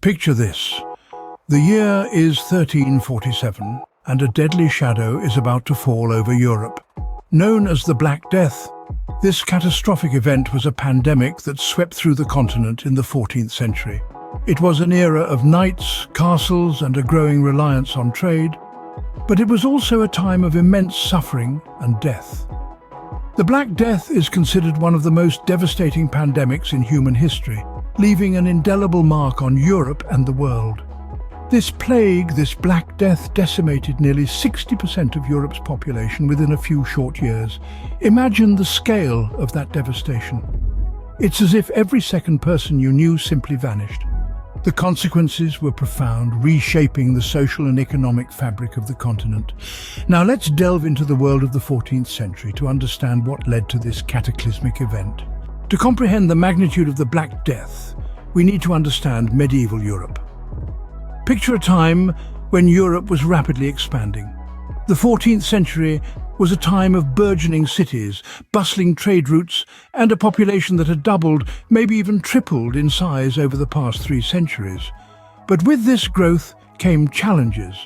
Picture this. The year is 1347, and a deadly shadow is about to fall over Europe. Known as the Black Death, this catastrophic event was a pandemic that swept through the continent in the 14th century. It was an era of knights, castles, and a growing reliance on trade, but it was also a time of immense suffering and death. The Black Death is considered one of the most devastating pandemics in human history, leaving an indelible mark on Europe and the world. This plague, this Black Death, decimated nearly 60% of Europe's population within a few short years. Imagine the scale of that devastation. It's as if every second person you knew simply vanished. The consequences were profound, reshaping the social and economic fabric of the continent. Now let's delve into the world of the 14th century to understand what led to this cataclysmic event. To comprehend the magnitude of the Black Death, we need to understand medieval Europe. Picture a time when Europe was rapidly expanding. The 14th century was a time of burgeoning cities, bustling trade routes, and a population that had doubled, maybe even tripled in size over the past 3 centuries. But with this growth came challenges.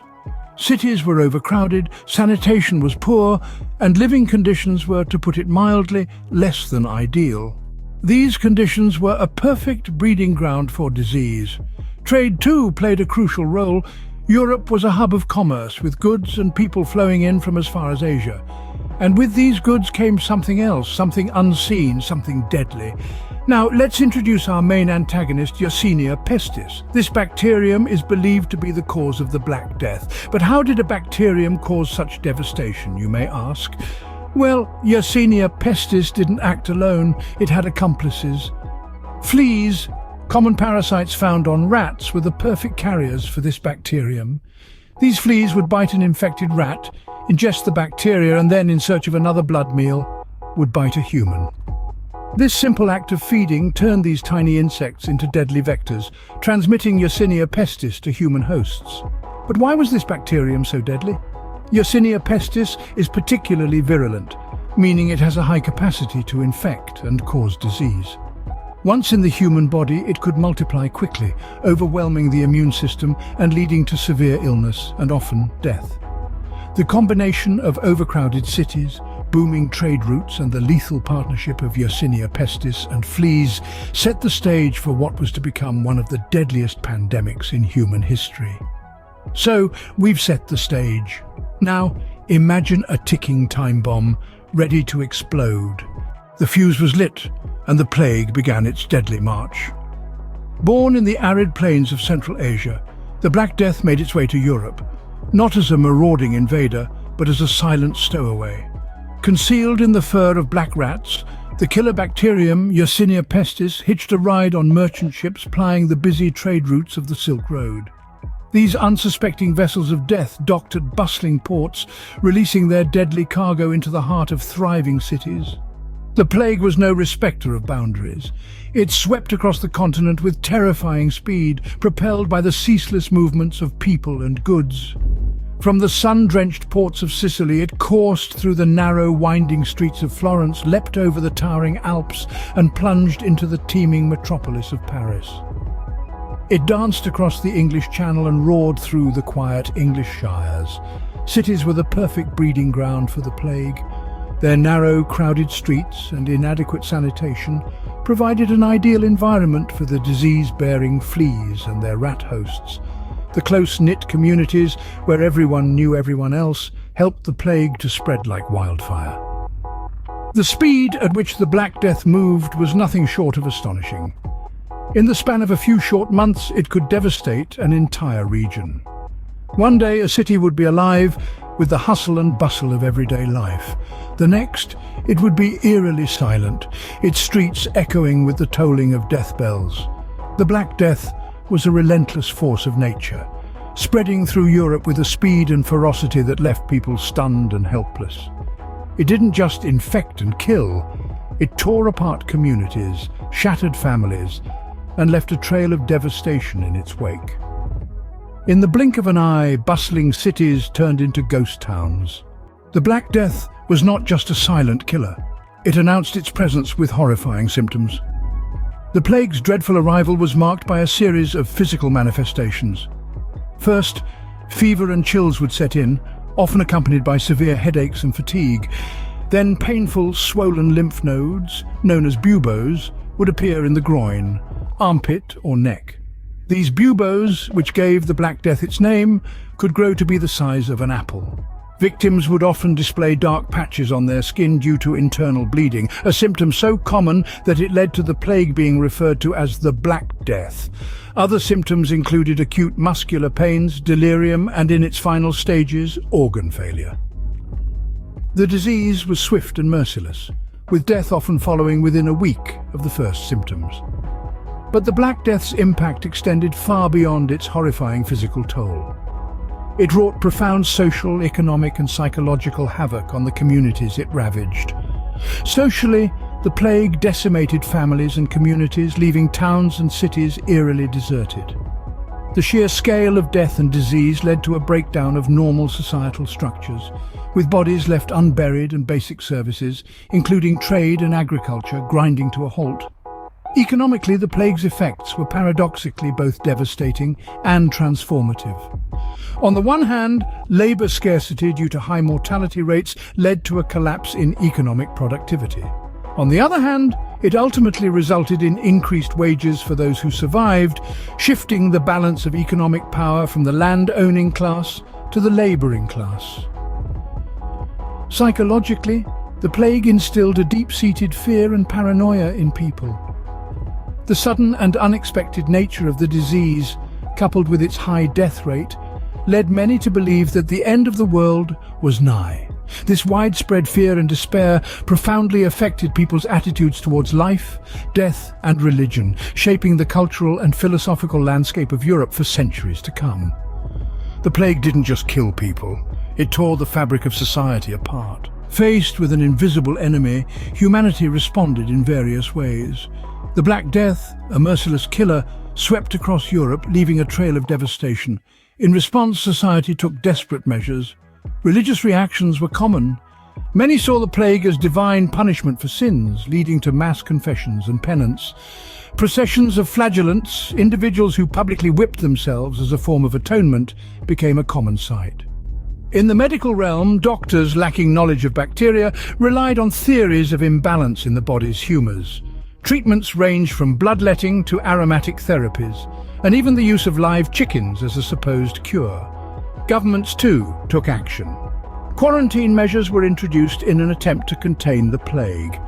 Cities were overcrowded, sanitation was poor, and living conditions were, to put it mildly, less than ideal. These conditions were a perfect breeding ground for disease. Trade, too, played a crucial role. Europe was a hub of commerce, with goods and people flowing in from as far as Asia. And with these goods came something else, something unseen, something deadly. Now, let's introduce our main antagonist, Yersinia pestis. This bacterium is believed to be the cause of the Black Death. But how did a bacterium cause such devastation, you may ask? Well, Yersinia pestis didn't act alone. It had accomplices. Fleas, common parasites found on rats, were the perfect carriers for this bacterium. These fleas would bite an infected rat, ingest the bacteria, and then, in search of another blood meal, would bite a human. This simple act of feeding turned these tiny insects into deadly vectors, transmitting Yersinia pestis to human hosts. But why was this bacterium so deadly? Yersinia pestis is particularly virulent, meaning it has a high capacity to infect and cause disease. Once in the human body, it could multiply quickly, overwhelming the immune system and leading to severe illness and often death. The combination of overcrowded cities, booming trade routes, and the lethal partnership of Yersinia pestis and fleas set the stage for what was to become one of the deadliest pandemics in human history. So, we've set the stage. Now, imagine a ticking time bomb ready to explode. The fuse was lit, and the plague began its deadly march. Born in the arid plains of Central Asia, the Black Death made its way to Europe, not as a marauding invader, but as a silent stowaway. Concealed in the fur of black rats, the killer bacterium Yersinia pestis hitched a ride on merchant ships plying the busy trade routes of the Silk Road. These unsuspecting vessels of death docked at bustling ports, releasing their deadly cargo into the heart of thriving cities. The plague was no respecter of boundaries. It swept across the continent with terrifying speed, propelled by the ceaseless movements of people and goods. From the sun-drenched ports of Sicily, it coursed through the narrow, winding streets of Florence, leapt over the towering Alps, and plunged into the teeming metropolis of Paris. It danced across the English Channel and roared through the quiet English shires. Cities were the perfect breeding ground for the plague. Their narrow, crowded streets and inadequate sanitation provided an ideal environment for the disease-bearing fleas and their rat hosts. The close-knit communities, where everyone knew everyone else, helped the plague to spread like wildfire. The speed at which the Black Death moved was nothing short of astonishing. In the span of a few short months, it could devastate an entire region. One day, a city would be alive with the hustle and bustle of everyday life. The next, it would be eerily silent, its streets echoing with the tolling of death bells. The Black Death was a relentless force of nature, spreading through Europe with a speed and ferocity that left people stunned and helpless. It didn't just infect and kill, it tore apart communities, shattered families, and left a trail of devastation in its wake. In the blink of an eye, bustling cities turned into ghost towns. The Black Death was not just a silent killer. It announced its presence with horrifying symptoms. The plague's dreadful arrival was marked by a series of physical manifestations. First, fever and chills would set in, often accompanied by severe headaches and fatigue. Then painful, swollen lymph nodes, known as buboes, would appear in the groin, armpit or neck. These buboes, which gave the Black Death its name, could grow to be the size of an apple. Victims would often display dark patches on their skin due to internal bleeding, a symptom so common that it led to the plague being referred to as the Black Death. Other symptoms included acute muscular pains, delirium, and in its final stages, organ failure. The disease was swift and merciless, with death often following within a week of the first symptoms. But the Black Death's impact extended far beyond its horrifying physical toll. It wrought profound social, economic, and psychological havoc on the communities it ravaged. Socially, the plague decimated families and communities, leaving towns and cities eerily deserted. The sheer scale of death and disease led to a breakdown of normal societal structures, with bodies left unburied and basic services, including trade and agriculture, grinding to a halt. Economically, the plague's effects were paradoxically both devastating and transformative. On the one hand, labour scarcity due to high mortality rates led to a collapse in economic productivity. On the other hand, it ultimately resulted in increased wages for those who survived, shifting the balance of economic power from the land-owning class to the labouring class. Psychologically, the plague instilled a deep-seated fear and paranoia in people. The sudden and unexpected nature of the disease, coupled with its high death rate, led many to believe that the end of the world was nigh. This widespread fear and despair profoundly affected people's attitudes towards life, death, and religion, shaping the cultural and philosophical landscape of Europe for centuries to come. The plague didn't just kill people, it tore the fabric of society apart. Faced with an invisible enemy, humanity responded in various ways. The Black Death, a merciless killer, swept across Europe, leaving a trail of devastation. In response, society took desperate measures. Religious reactions were common. Many saw the plague as divine punishment for sins, leading to mass confessions and penance. Processions of flagellants, individuals who publicly whipped themselves as a form of atonement, became a common sight. In the medical realm, doctors lacking knowledge of bacteria relied on theories of imbalance in the body's humours. Treatments ranged from bloodletting to aromatic therapies, and even the use of live chickens as a supposed cure. Governments, too, took action. Quarantine measures were introduced in an attempt to contain the plague.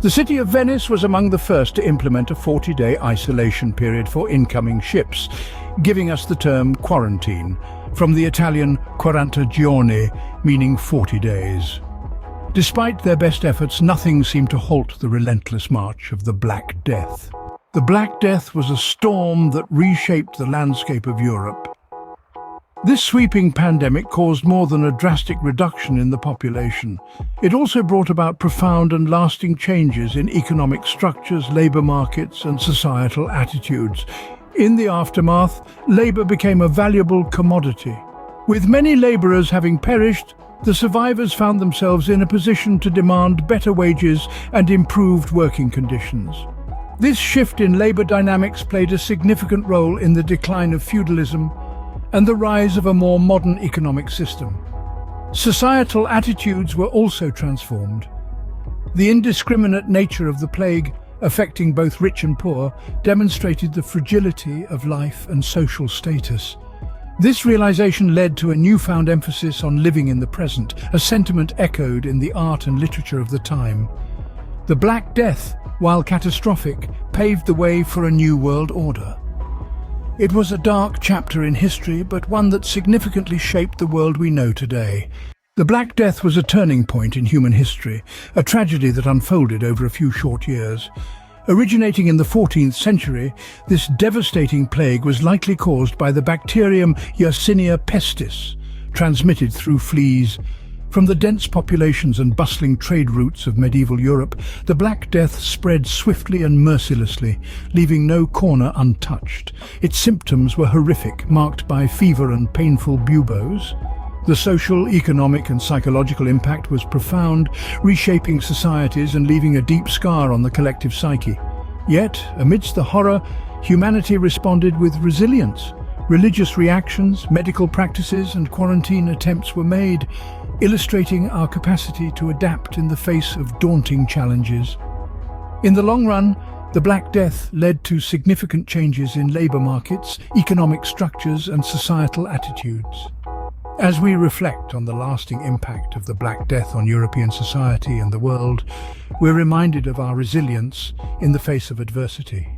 The city of Venice was among the first to implement a 40-day isolation period for incoming ships, giving us the term quarantine, from the Italian 40 giorni, meaning 40 days. Despite their best efforts, nothing seemed to halt the relentless march of the Black Death. The Black Death was a storm that reshaped the landscape of Europe. This sweeping pandemic caused more than a drastic reduction in the population. It also brought about profound and lasting changes in economic structures, labour markets, and societal attitudes. In the aftermath, labour became a valuable commodity. With many labourers having perished, the survivors found themselves in a position to demand better wages and improved working conditions. This shift in labour dynamics played a significant role in the decline of feudalism and the rise of a more modern economic system. Societal attitudes were also transformed. The indiscriminate nature of the plague, affecting both rich and poor, demonstrated the fragility of life and social status. This realization led to a newfound emphasis on living in the present, a sentiment echoed in the art and literature of the time. The Black Death, while catastrophic, paved the way for a new world order. It was a dark chapter in history, but one that significantly shaped the world we know today. The Black Death was a turning point in human history, a tragedy that unfolded over a few short years. Originating in the 14th century, this devastating plague was likely caused by the bacterium Yersinia pestis, transmitted through fleas. From the dense populations and bustling trade routes of medieval Europe, the Black Death spread swiftly and mercilessly, leaving no corner untouched. Its symptoms were horrific, marked by fever and painful buboes. The social, economic, and psychological impact was profound, reshaping societies and leaving a deep scar on the collective psyche. Yet, amidst the horror, humanity responded with resilience. Religious reactions, medical practices, and quarantine attempts were made, illustrating our capacity to adapt in the face of daunting challenges. In the long run, the Black Death led to significant changes in labor markets, economic structures, and societal attitudes. As we reflect on the lasting impact of the Black Death on European society and the world, we're reminded of our resilience in the face of adversity.